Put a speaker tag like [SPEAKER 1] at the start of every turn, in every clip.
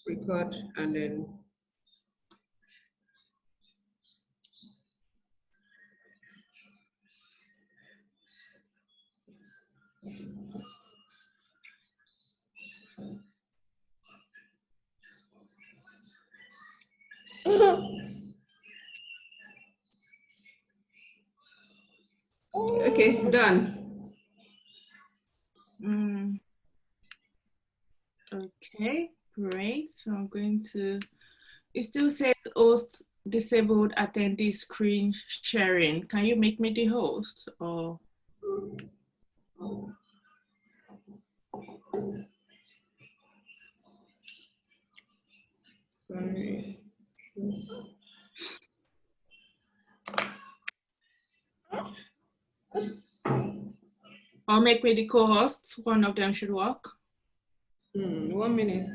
[SPEAKER 1] record and then okay, done.
[SPEAKER 2] Okay, great. So I'm going to, it still says host disabled attendee screen sharing. Can you make me the host or?
[SPEAKER 1] Sorry.
[SPEAKER 2] Or make me the co-host. One of them should work.
[SPEAKER 1] 1 minute.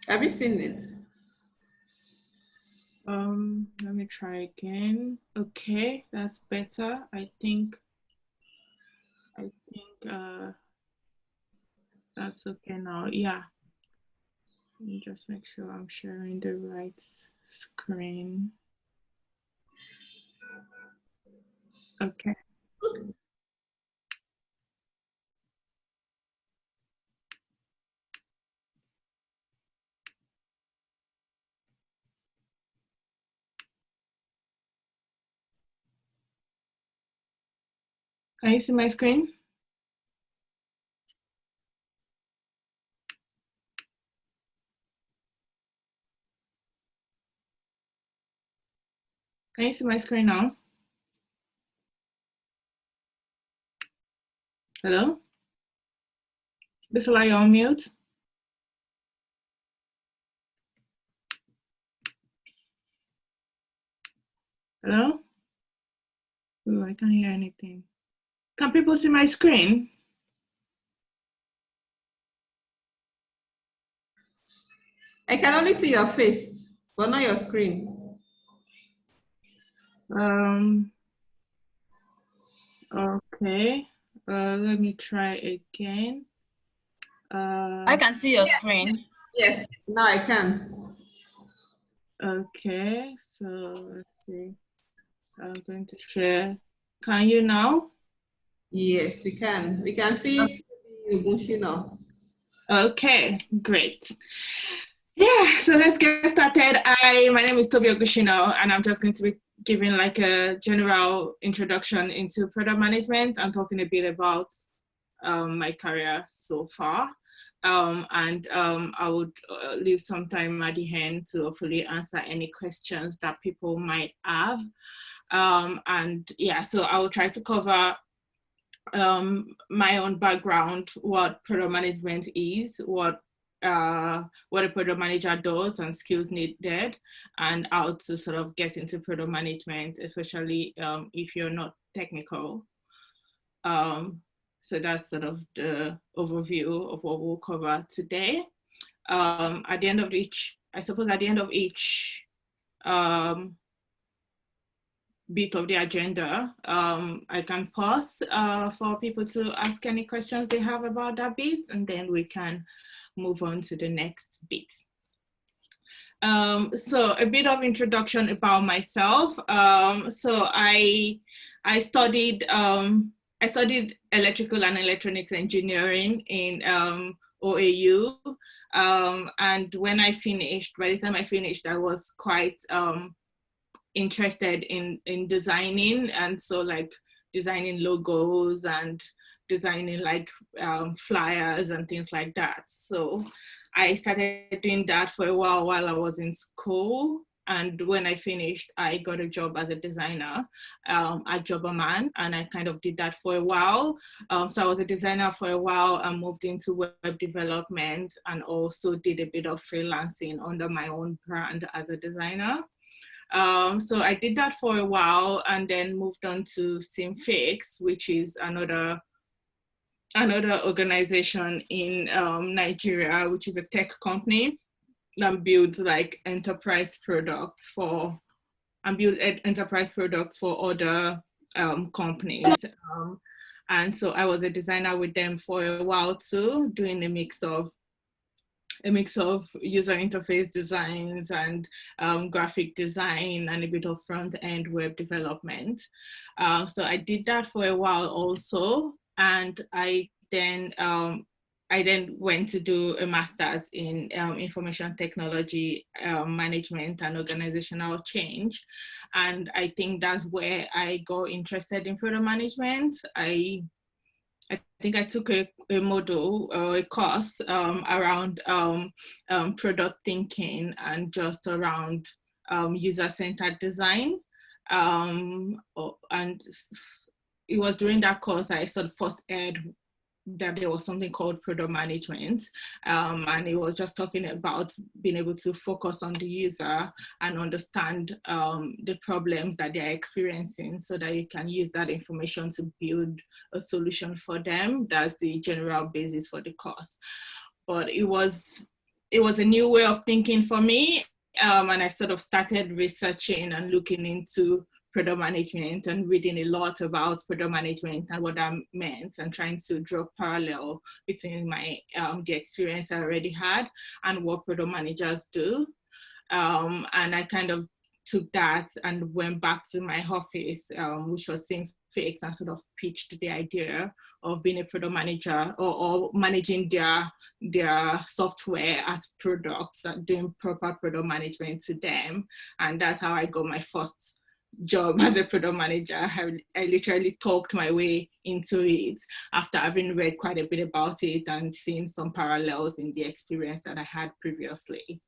[SPEAKER 1] Have you seen it?
[SPEAKER 2] Let me try again. Okay, that's better. I think that's okay now. Yeah. Let me just make sure I'm sharing the right screen. Okay. Can you see my screen? Can you see my screen now? Hello? Bisola, you're on mute. Hello? Oh, I can't hear anything. Can people see my screen?
[SPEAKER 1] I can only see your face, but not your screen.
[SPEAKER 2] Okay. Let me try again.
[SPEAKER 3] I can see your screen.
[SPEAKER 1] Yes, now I can.
[SPEAKER 2] Okay, so let's see. I'm going to share. Can you now?
[SPEAKER 1] Yes, we can. We can see now.
[SPEAKER 2] Okay, great. Yeah, so let's get started. My name is Toby Ogushino, and I'm just going to be giving like a general introduction into product management and talking a bit about my career so far. I would leave some time at the end to hopefully answer any questions that people might have. And yeah, so I will try to cover my own background, what product management is, what a product manager does and skills needed, and how to sort of get into product management, especially if you're not technical. So that's sort of the overview of what we'll cover today. At the end of each bit of the agenda, I can pause for people to ask any questions they have about that bit, and then we can move on to the next bit. So a bit of introduction about myself. So I studied electrical and electronics engineering in OAU, and when I finished, by the time I finished, I was quite interested in designing, and so like designing logos and designing like flyers and things like that. So I started doing that for a while I was in school, And when I finished, I got a job as a designer at Jobberman, and I kind of did that for a while. So I was a designer for a while and moved into web development, and also did a bit of freelancing under my own brand as a designer. So I did that for a while and then moved on to Simfix, which is another organization in Nigeria, which is a tech company that builds like enterprise products for other companies. And so I was a designer with them for a while too, doing a mix of user interface designs and graphic design and a bit of front-end web development. So I did that for a while also, and I then went to do a master's in information technology management and organizational change. And I think that's where I got interested in product management. I think I took a module or a course around product thinking and just around user-centered design. And it was during that course I sort of first heard that there was something called product management, and it was just talking about being able to focus on the user and understand the problems that they're experiencing so that you can use that information to build a solution for them. That's the general basis for the course. But it was a new way of thinking for me, and I sort of started researching and looking into product management and reading a lot about product management and what that meant, and trying to draw parallel between my the experience I already had and what product managers do. And I kind of took that and went back to my office, which was Simfix, and sort of pitched the idea of being a product manager or managing their software as products and doing proper product management to them. And that's how I got my first job as a product manager. I literally talked my way into it after having read quite a bit about it and seen some parallels in the experience that I had previously.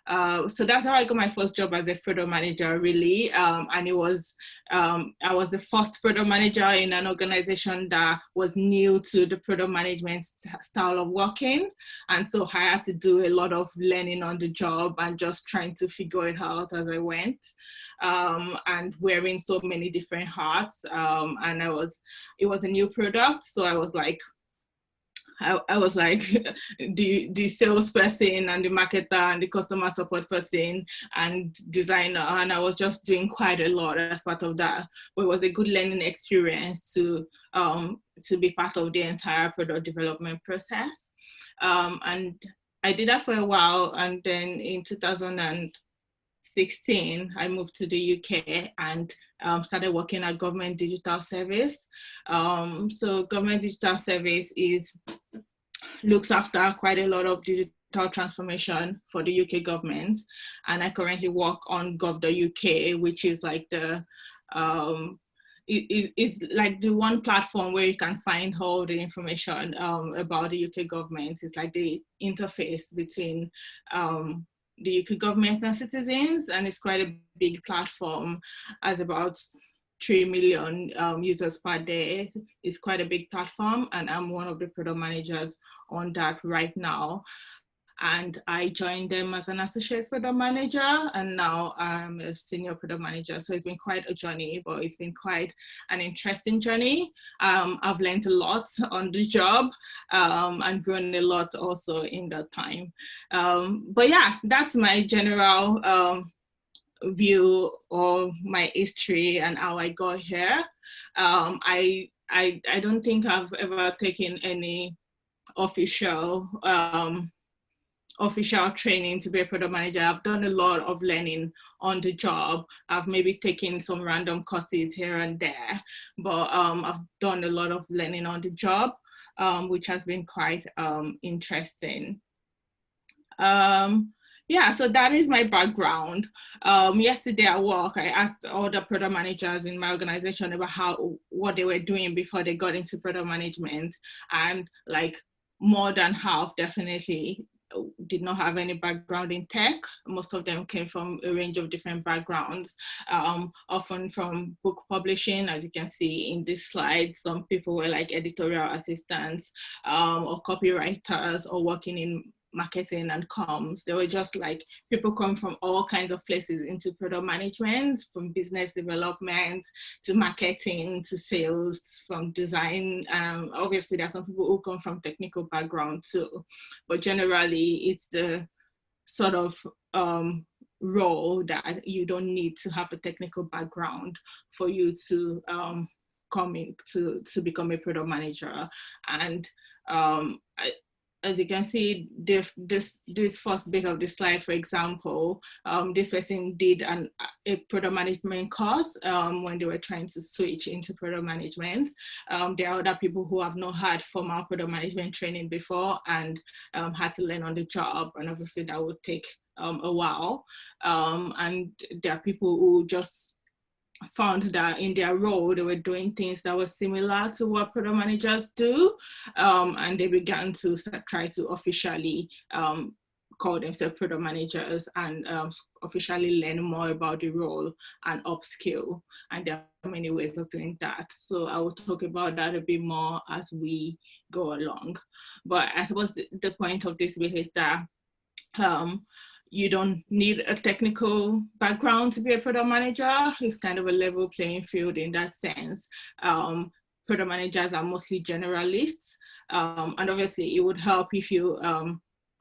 [SPEAKER 2] So that's how I got my first job as a product manager, really. And it was, I was the first product manager in an organization that was new to the product management style of working. And so I had to do a lot of learning on the job and just trying to figure it out as I went, and wearing so many different hats. And it was a new product. So I was like the salesperson and the marketer and the customer support person and designer, and I was just doing quite a lot as part of that. But it was a good learning experience to be part of the entire product development process. And I did that for a while, and then in 2016, I moved to the UK and started working at Government Digital Service. So Government Digital Service looks after quite a lot of digital transformation for the UK government. And I currently work on gov.uk, which is like it's like the one platform where you can find all the information about the UK government. It's like the interface between the UK government and citizens, and it's quite a big platform, as about 3 million users per day. Is quite a big platform, and I'm one of the product managers on that right now. And I joined them as an associate product manager, and now I'm a senior product manager. So it's been quite a journey, but it's been quite an interesting journey. I've learned a lot on the job and grown a lot also in that time. But yeah, that's my general view of my history and how I got here. I don't think I've ever taken any official training to be a product manager. I've done a lot of learning on the job. I've maybe taken some random courses here and there, but I've done a lot of learning on the job, which has been quite interesting. Yeah, so that is my background. Yesterday at work, I asked all the product managers in my organization about what they were doing before they got into product management, and like more than half definitely did not have any background in tech. Most of them came from a range of different backgrounds, often from book publishing, as you can see in this slide. Some people were like editorial assistants or copywriters or working in marketing and comms. They were just like people come from all kinds of places into product management, from business development to marketing to sales, from design. Obviously, there are some people who come from technical background too, but generally it's the sort of role that you don't need to have a technical background for you to come in to become a product manager. And as you can see, this first bit of the slide, for example, this person did a product management course when they were trying to switch into product management. There are other people who have not had formal product management training before and had to learn on the job, and obviously that would take a while. And there are people who just found that in their role, they were doing things that were similar to what product managers do. And they began to try to officially call themselves product managers and officially learn more about the role and upskill. And there are many ways of doing that. So I will talk about that a bit more as we go along. But I suppose the point of this bit is that you don't need a technical background to be a product manager. It's kind of a level playing field in that sense. Product managers are mostly generalists. And obviously it would help if you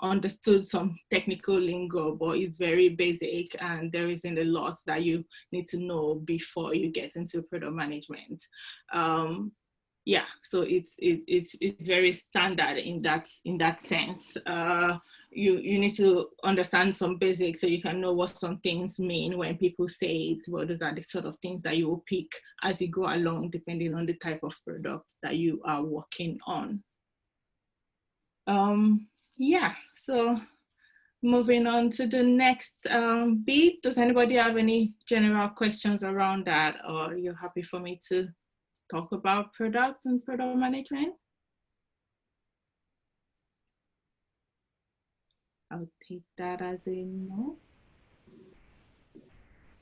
[SPEAKER 2] understood some technical lingo, but it's very basic and there isn't a lot that you need to know before you get into product management. Yeah, so it's very standard in that sense. You need to understand some basics so you can know what some things mean when people say it. Well, those are the sort of things that you will pick as you go along, depending on the type of product that you are working on. Yeah, so moving on to the next bit. Does anybody have any general questions around that, or are you happy for me to talk about products and product management? I'll take that as a no.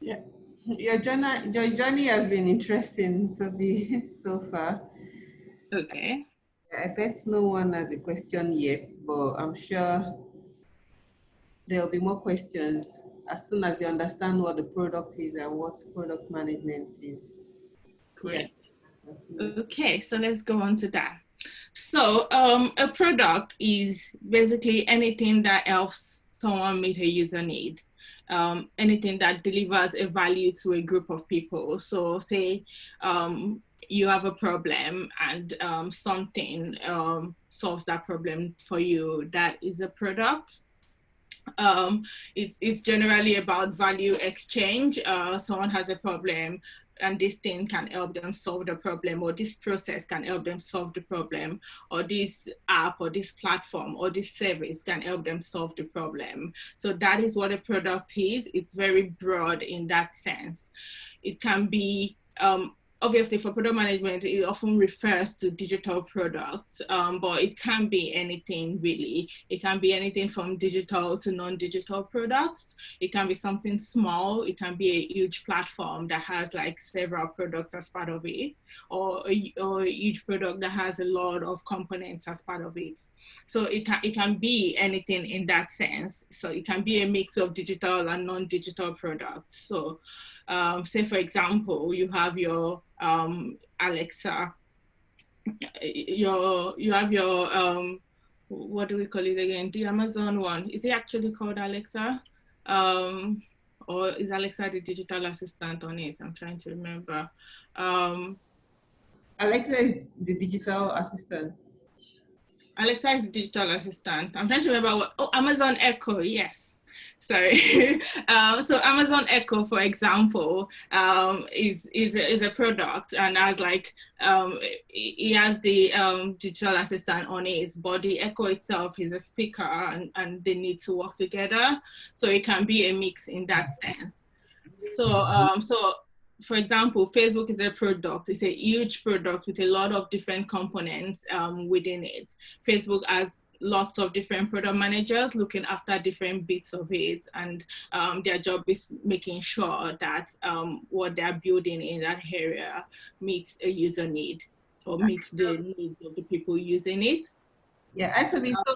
[SPEAKER 1] Yeah, your journey has been interesting to be so far.
[SPEAKER 2] Okay.
[SPEAKER 1] I bet no one has a question yet, but I'm sure there'll be more questions as soon as you understand what the product is and what product management is.
[SPEAKER 2] Great.
[SPEAKER 1] Yeah.
[SPEAKER 2] Okay, so let's go on to that. So a product is basically anything that helps someone meet a user need, anything that delivers a value to a group of people. So say you have a problem and something solves that problem for you, that is a product. It's generally about value exchange. Someone has a problem and this thing can help them solve the problem, or this process can help them solve the problem, or this app or this platform or this service can help them solve the problem. So that is what a product is. It's very broad in that sense. It can be obviously for product management, it often refers to digital products, but it can be anything really. It can be anything from digital to non-digital products. It can be something small. It can be a huge platform that has like several products as part of it, or a huge product that has a lot of components as part of it. So it can be anything in that sense. So it can be a mix of digital and non-digital products. So say for example, you have your Alexa, you have your what do we call it again? The Amazon one. Is it actually called Alexa? Or is Alexa the digital assistant on it? I'm trying to remember.
[SPEAKER 1] Alexa is the digital assistant.
[SPEAKER 2] Alexa is the digital assistant. I'm trying to remember what. Oh, Amazon Echo. Yes. Sorry. So Amazon Echo, for example, is a product and has like it has the digital assistant on it, but the Echo itself is a speaker and they need to work together. So it can be a mix in that sense. So so for example, Facebook is a product. It's a huge product with a lot of different components within it. Facebook has lots of different product managers looking after different bits of it, and their job is making sure that what they're building in that area meets a user need or meets the needs of the people using it.
[SPEAKER 1] Yeah, actually, so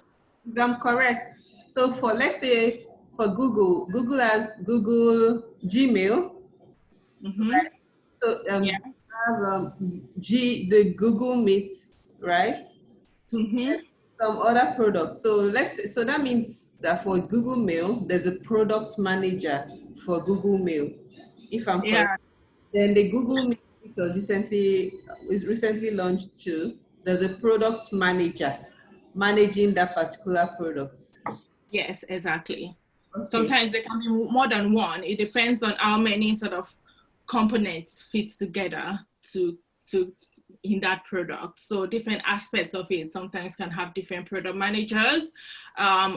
[SPEAKER 1] if I'm correct. So for, let's say, for Google, Google has Google Gmail,
[SPEAKER 2] Mm-hmm.
[SPEAKER 1] right? So
[SPEAKER 2] Yeah.
[SPEAKER 1] have the Google Meets, right?
[SPEAKER 2] Mm-hmm.
[SPEAKER 1] Some other products. So so that means that for Google Mail, there's a product manager for Google Mail, if I'm correct.
[SPEAKER 2] Yeah.
[SPEAKER 1] Then the Google Meet, which was recently launched too. There's a product manager managing that particular product.
[SPEAKER 2] Yes, exactly.
[SPEAKER 1] Okay.
[SPEAKER 2] Sometimes there can be more than one. It depends on how many sort of components fit together to in that product. So different aspects of it sometimes can have different product managers,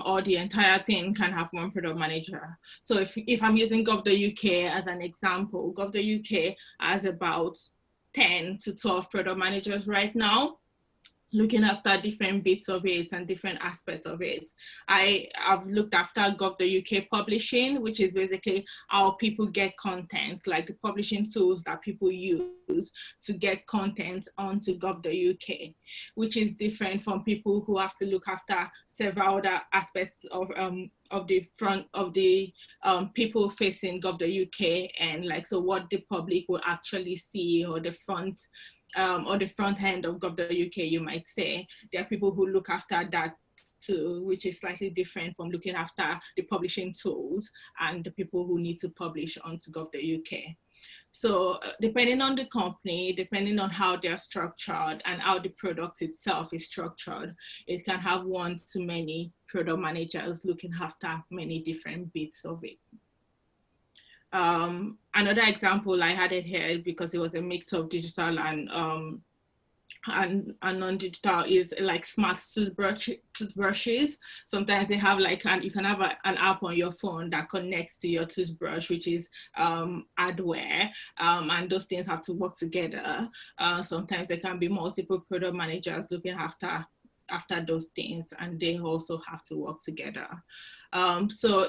[SPEAKER 2] or the entire thing can have one product manager. So if I'm using Gov.uk as an example, Gov.uk has about 10 to 12 product managers right now, looking after different bits of it and different aspects of it. I've looked after Gov.uk publishing, which is basically how people get content, like the publishing tools that people use to get content onto Gov.uk, which is different from people who have to look after several other aspects of the front of the people facing Gov.uk, and like, so what the public will actually see, or the front end of Gov.uk, you might say. There are people who look after that too, which is slightly different from looking after the publishing tools and the people who need to publish onto Gov.uk. So depending on the company, depending on how they're structured and how the product itself is structured, it can have one to many product managers looking after many different bits of it. Another example I had it here because it was a mix of digital and non-digital is like smart toothbrushes. Sometimes they have like, you can have an app on your phone that connects to your toothbrush, which is hardware, and those things have to work together. Sometimes there can be multiple product managers looking after those things, and they also have to work together. So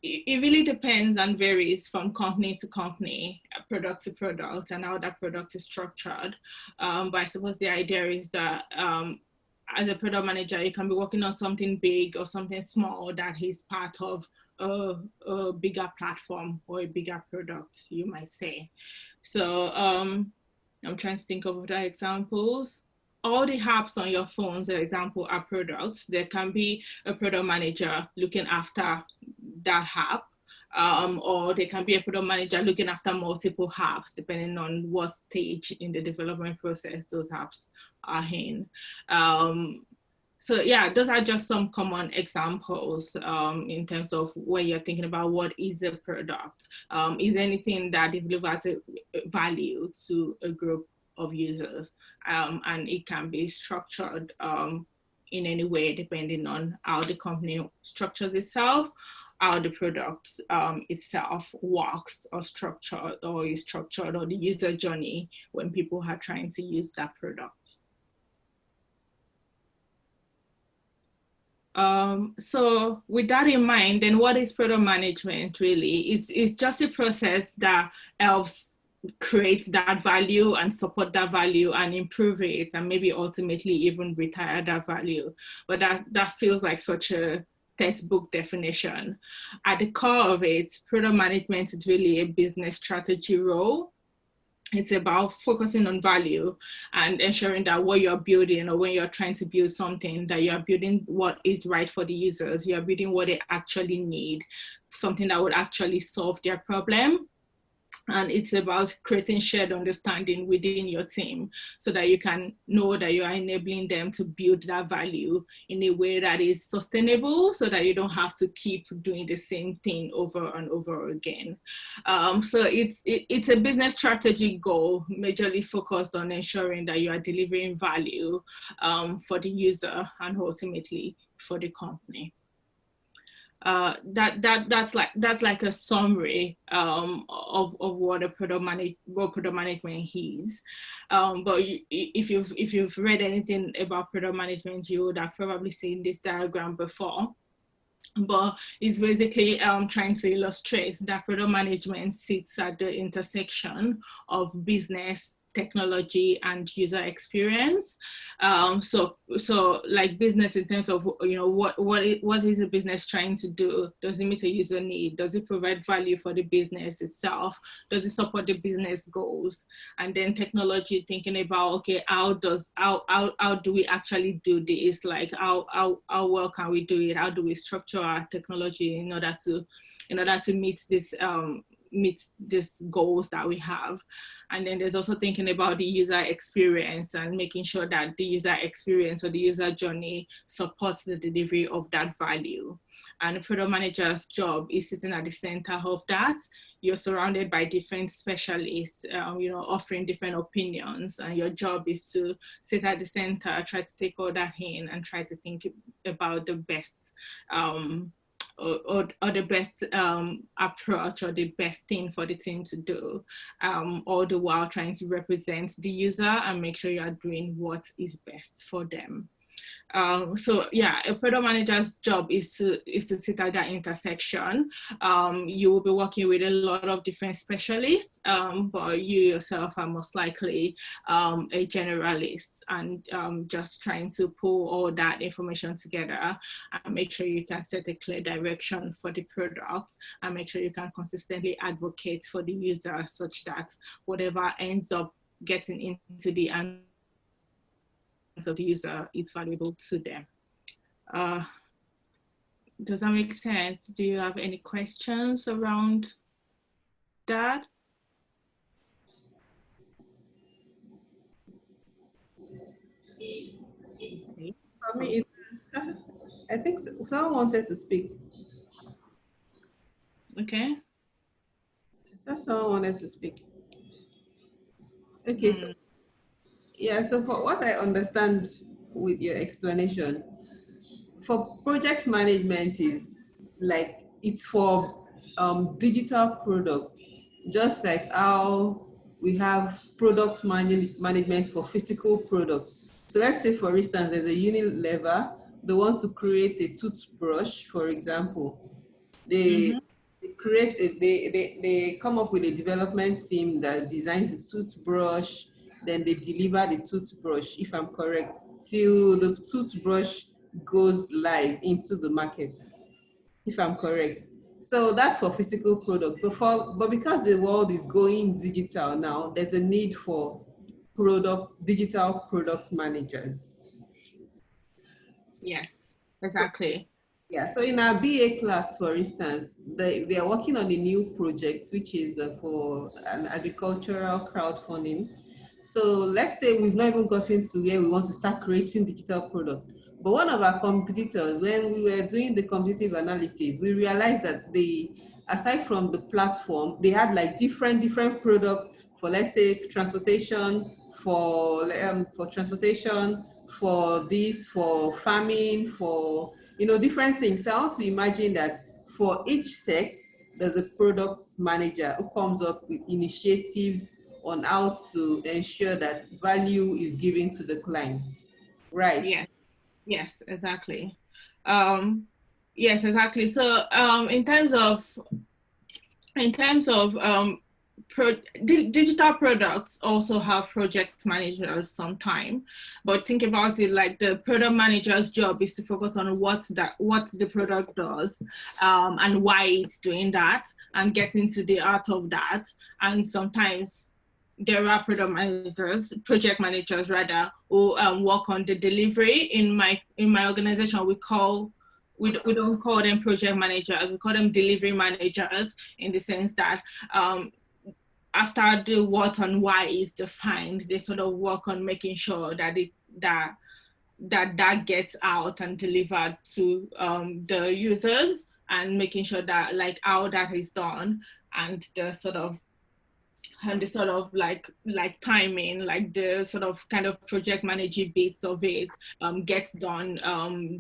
[SPEAKER 2] it really depends and varies from company to company, product to product, and how that product is structured. But I suppose the idea is that as a product manager, you can be working on something big or something small that is part of a bigger platform or a bigger product, you might say. So I'm trying to think of other examples. All the apps on your phones, for example, are products. There can be a product manager looking after that app, or there can be a product manager looking after multiple apps, depending on what stage in the development process those apps are in. So yeah, those are just some common examples in terms of when you're thinking about what is a product. Is anything that delivers a value to a group of users, and it can be structured in any way depending on how the company structures itself, how the product itself works or structured, or is structured, or the user journey when people are trying to use that product. So with that in mind, then what is product management really? It's just a process that helps create that value and support that value and improve it, and maybe ultimately even retire that value. But that feels like such a textbook definition. At the core of it, product management is really a business strategy role. It's about focusing on value and ensuring that what you're building, or when you're trying to build something, that you're building what is right for the users, you're building what they actually need, something that would actually solve their problem. And it's about creating shared understanding within your team so that you can know that you are enabling them to build that value in a way that is sustainable, so that you don't have to keep doing the same thing over and over again. So it's a business strategy goal, majorly focused on ensuring that you are delivering value for the user and ultimately for the company. That's like a summary of what product management is. But if you've read anything about product management, you would have probably seen this diagram before. But it's basically trying to illustrate that product management sits at the intersection of business, technology, and user experience. So like business in terms of, you know, what is a business trying to do? Does it meet a user need? Does it provide value for the business itself? Does it support the business goals? And then technology, thinking about, okay, how do we actually do this? Like how well can we do it? How do we structure our technology in order to meet these goals that we have? And then there's also thinking about the user experience and making sure that the user experience or the user journey supports the delivery of that value. And the product manager's job is sitting at the center of that. You're surrounded by different specialists, you know, offering different opinions, and your job is to sit at the center, try to take all that in, and try to think about the best or the best approach or the best thing for the team to do, all the while trying to represent the user and make sure you are doing what is best for them. So yeah, a product manager's job is to sit at that intersection. You will be working with a lot of different specialists, but you yourself are most likely a generalist, and just trying to pull all that information together and make sure you can set a clear direction for the product and make sure you can consistently advocate for the user such that whatever ends up getting into the hands of the user is valuable to them. Does that make sense? Do you have any questions around that? Okay.
[SPEAKER 1] I mean, I think someone wanted to speak.
[SPEAKER 2] Okay.
[SPEAKER 1] Someone wanted to speak. Okay, so yeah, so for what I understand with your explanation, for project management is like it's for digital products, just like how we have product management for physical products. So let's say, for instance, there's a Unilever, they want to create a toothbrush, for example. They they come up with a development team that designs a toothbrush, then they deliver the toothbrush, if I'm correct, till the toothbrush goes live into the market, if I'm correct. So that's for physical product. But because the world is going digital now, there's a need for digital product managers.
[SPEAKER 2] Yes, exactly.
[SPEAKER 1] Yeah, so in our BA class, for instance, they are working on a new project, which is for an agricultural crowdfunding. So let's say we've not even gotten to where we want to start creating digital products. But one of our competitors, when we were doing the competitive analysis, we realized that aside from the platform, they had like different products for, let's say, transportation, for transportation, for for farming, for different things. So I want to imagine that for each set, there's a product manager who comes up with initiatives on how to ensure that value is given to the clients, right?
[SPEAKER 2] Yes, exactly. Yes, exactly. So in terms of digital products also have project managers sometimes, but think about it like the product manager's job is to focus on what the product does, and why it's doing that, and get into the art of that. And sometimes there are project managers rather, who work on the delivery. In my organization, we don't call them project managers, we call them delivery managers, in the sense that after the what and why is defined, they sort of work on making sure that that gets out and delivered to the users, and making sure that like how that is done, and the sort of and the sort of like timing, like the sort of kind of project managing bits of it gets done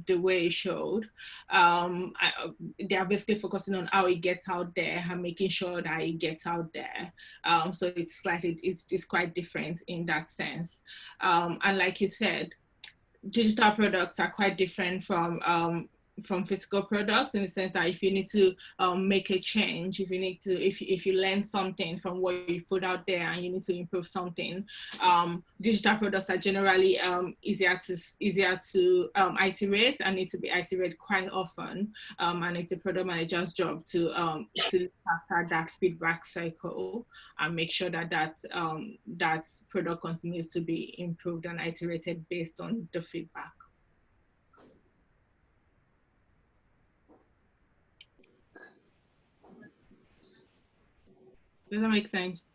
[SPEAKER 2] the way it should. They are basically focusing on how it gets out there and making sure that it gets out there. So it's slightly, it's quite different in that sense. And like you said, digital products are quite different from physical products, in the sense that if you need to make a change, if you need to, if you learn something from what you put out there and you need to improve something, digital products are generally easier to iterate and need to be iterated quite often, and it's a product manager's job to after that feedback cycle and make sure that that product continues to be improved and iterated based on the feedback. Does that make sense?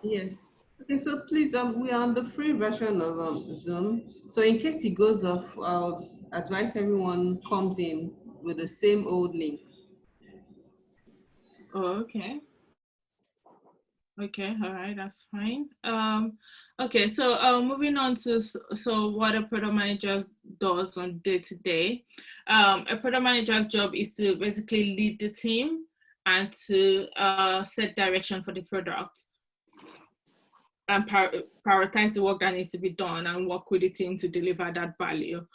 [SPEAKER 1] Yes. Okay, so please, we are on the free version of Zoom. So in case it goes off, I'll advise everyone comes in with the same old link.
[SPEAKER 2] Oh, okay. Okay, all right, that's fine. Okay, so moving on to what a product manager does on day to day. A product manager's job is to basically lead the team and to set direction for the product and prioritize the work that needs to be done and work with the team to deliver that value.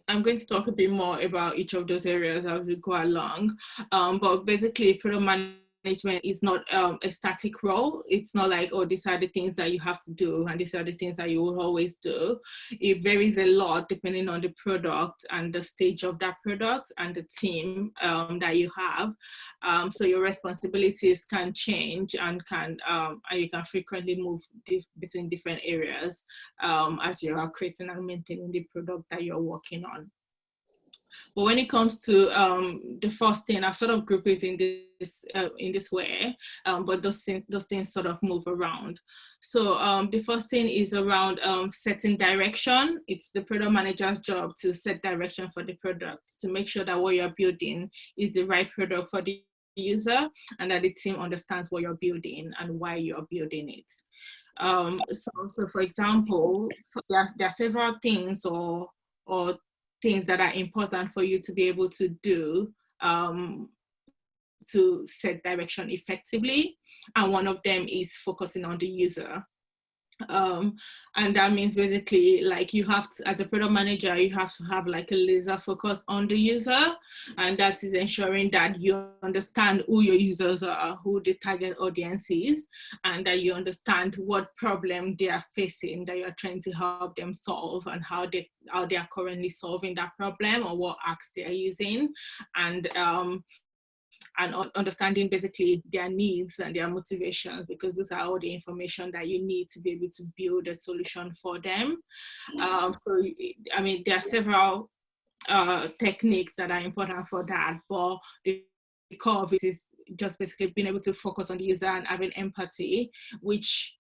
[SPEAKER 2] I'm going to talk a bit more about each of those areas as we go along. But basically, product management is not a static role. It's not like, oh, these are the things that you have to do and these are the things that you will always do. It varies a lot depending on the product and the stage of that product and the team that you have. So your responsibilities can change and you can frequently move between different areas as you are creating and maintaining the product that you're working on. But when it comes to the first thing, I've sort of grouped it in this way, but those things sort of move around. So the first thing is around setting direction. It's the product manager's job to set direction for the product, to make sure that what you're building is the right product for the user and that the team understands what you're building and why you're building it. So for example, so there are several things or things that are important for you to be able to do to set direction effectively. And one of them is focusing on the user. And that means basically like you have to, as a product manager, you have to have like a laser focus on the user. And that is ensuring that you understand who your users are, who the target audience is, and that you understand what problem they are facing, that you're trying to help them solve, and how they are currently solving that problem, or what acts they're using. And understanding basically their needs and their motivations, because those are all the information that you need to be able to build a solution for them. So, I mean, there are several techniques that are important for that, but the core of it is just basically being able to focus on the user and having empathy, which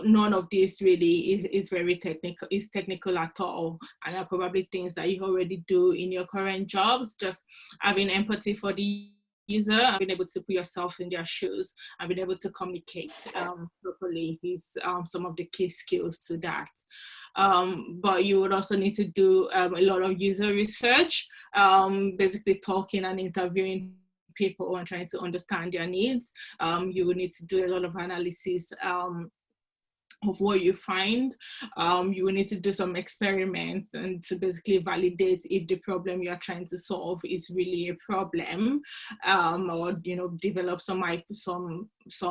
[SPEAKER 2] none of this really is very technical at all, and are probably things that you already do in your current jobs. Just having empathy for the user and being able to put yourself in their shoes and being able to communicate properly is some of the key skills to that. But you would also need to do a lot of user research, basically talking and interviewing people and trying to understand their needs. You will need to do a lot of analysis of what you find. You will need to do some experiments and to basically validate if the problem you're trying to solve is really a problem, or develop some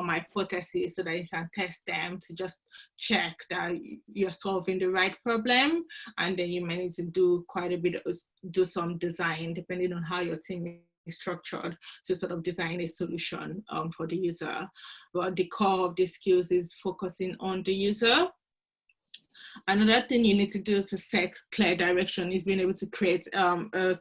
[SPEAKER 2] hypotheses so that you can test them to just check that you're solving the right problem. And then you may need to do quite a bit of some design, depending on how your team is structured, to sort of design a solution for the user. But the core of the skills is focusing on the user. Another thing you need to do to set clear direction is being able to create a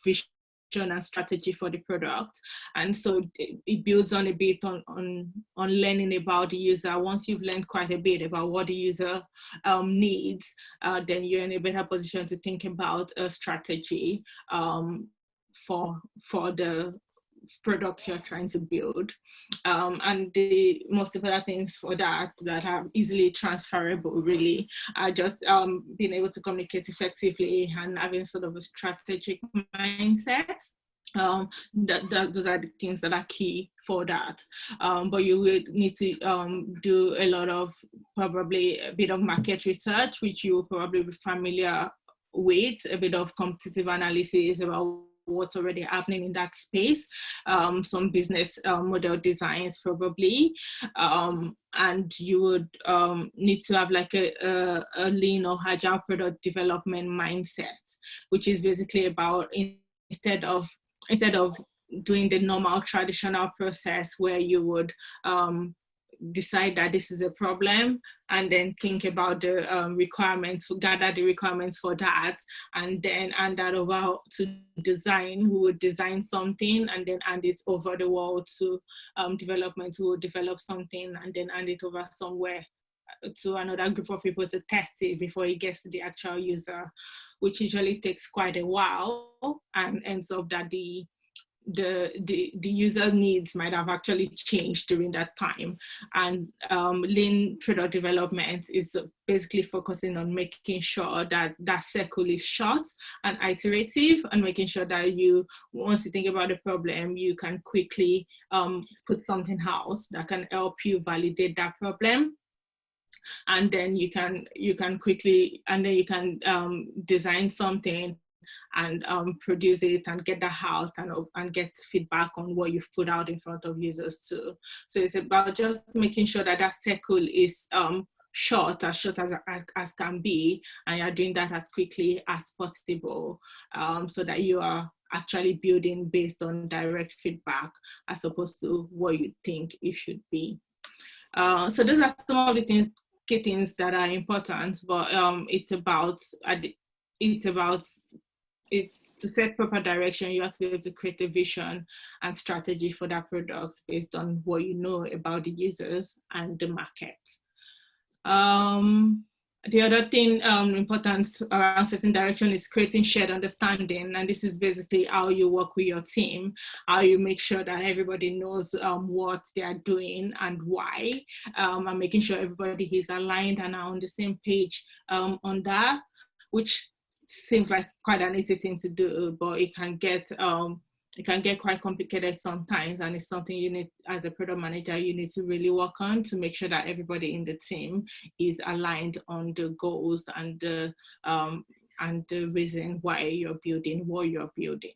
[SPEAKER 2] vision and strategy for the product. And so it builds on a bit on learning about the user. Once you've learned quite a bit about what the user needs, then you're in a better position to think about a strategy for the products you're trying to build. And the most important things for that are easily transferable really are just being able to communicate effectively and having sort of a strategic mindset. Those are the things that are key for that. But you would need to do a lot of, probably a bit of market research, which you will probably be familiar with, a bit of competitive analysis about what's already happening in that space, some business model designs probably, and you would need to have like a lean or agile product development mindset, which is basically about instead of doing the normal traditional process where you would decide that this is a problem and then think about the requirements, gather the requirements for that, and then hand that over to design, who would design something and then hand it over the wall to development, who would develop something and then hand it over somewhere to another group of people to test it before it gets to the actual user, which usually takes quite a while and ends up that the user needs might have actually changed during that time. And lean product development is basically focusing on making sure that that cycle is short and iterative, and making sure that you, once you think about the problem, you can quickly put something out that can help you validate that problem. And then you can quickly, and then you can design something and produce it and get that out and get feedback on what you've put out in front of users too. So it's about just making sure that that cycle is short as can be, and you're doing that as quickly as possible, so that you are actually building based on direct feedback as opposed to what you think it should be. So those are some of the key things that are important, but it's about to set proper direction. You have to be able to create a vision and strategy for that product based on what you know about the users and the market. The other thing important around setting direction is creating shared understanding. And this is basically how you work with your team, how you make sure that everybody knows what they are doing and why, and making sure everybody is aligned and are on the same page on that, which seems like quite an easy thing to do, but it can get quite complicated sometimes, and it's something you need, as a product manager, you need to really work on to make sure that everybody in the team is aligned on the goals and the reason why you're building what you're building.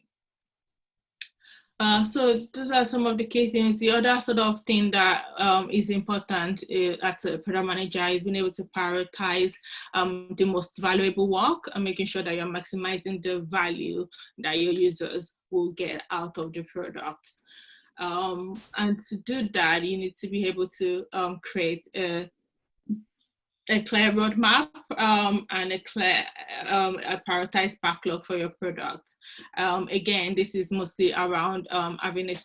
[SPEAKER 2] So those are some of the key things. The other sort of thing that is important as a product manager is being able to prioritize the most valuable work and making sure that you're maximizing the value that your users will get out of the product. And to do that, you need to be able to create a clear roadmap and a clear a prioritized backlog for your product. Again, this is mostly around having a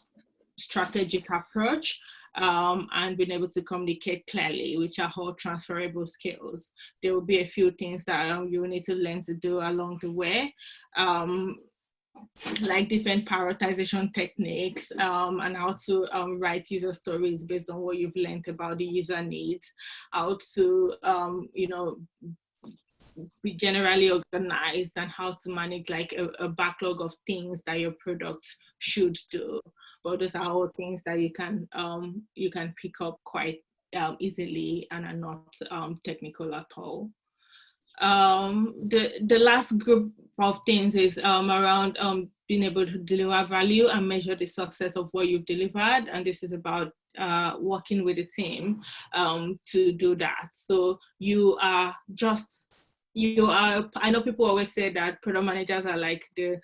[SPEAKER 2] strategic approach and being able to communicate clearly, which are all transferable skills. There will be a few things that you need to learn to do along the way, like different prioritization techniques and how to write user stories based on what you've learned about the user needs, how to be generally organized, and how to manage like a backlog of things that your product should do. But those are all things that you can pick up quite easily and are not technical at all. The last group of things is around being able to deliver value and measure the success of what you've delivered, and this is about working with the team to do that. So I know people always say that product managers are like the